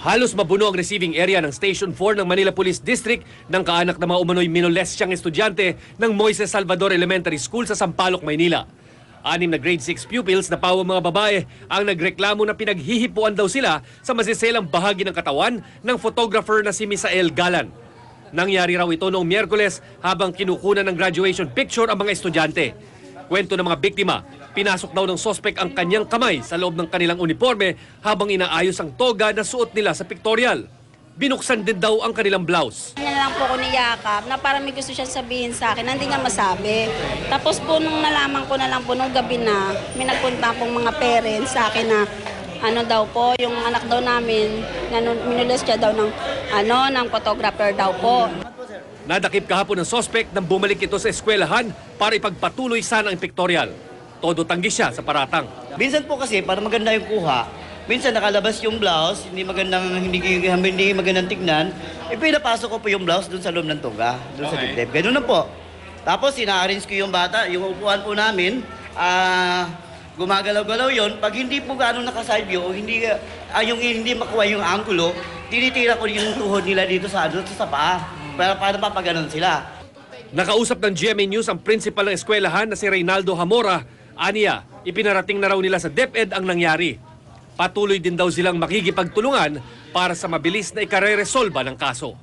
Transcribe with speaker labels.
Speaker 1: Halos mabuno ang receiving area ng Station 4 ng Manila Police District ng kaanak na mga umano'y minolestyang estudyante ng Moises Salvador Elementary School sa Sampaloc, Maynila. 6 na grade 6 pupils na pawang mga babae ang nagreklamo na pinaghihipuan daw sila sa masiselang bahagi ng katawan ng photographer na si Misael Galan. Nangyari raw ito noong Miyerkules habang kinukunan ng graduation picture ang mga estudyante. Kwento ng mga biktima, pinasok daw ng sospek ang kanyang kamay sa loob ng kanilang uniforme habang inaayos ang toga na suot nila sa pictorial. Binuksan din daw ang kanilang blouse.
Speaker 2: Kanya lang po ko niyakap na parang may gusto siya sabihin sa akin, hindi niya masabi. Tapos po nung nalaman ko na lang po nung gabi na, may nagpunta pong mga parents sa akin na ano daw po, yung anak daw namin, minulis siya daw ng photographer daw po.
Speaker 1: Nadakip kahapon ng sospek nang bumalik ito sa eskwelahan para ipagpatuloy sana ang pictorial. Todo tanggi siya sa paratang.
Speaker 3: Minsan po kasi para maganda yung kuha, minsan nakalabas yung blouse, hindi magandang tignan, pinapasok ko po yung blouse dun sa loob ng tuga, dun sa dibdib. Ganun na po. Tapos ina-arrange ko yung bata, yung upuan po namin, gumagalaw-galaw yon. Pag hindi po gaano naka-side view, hindi makuha yung angulo, tinitira ko yung tuhod nila dito sa paa para mapaganon sila.
Speaker 1: Nakausap ng GMA News ang principal ng eskwelahan na si Reynaldo Hamora. Aniya, ipinarating na raw nila sa DepEd ang nangyari. Patuloy din daw silang makikipagtulungan para sa mabilis na ikareresolba ng kaso.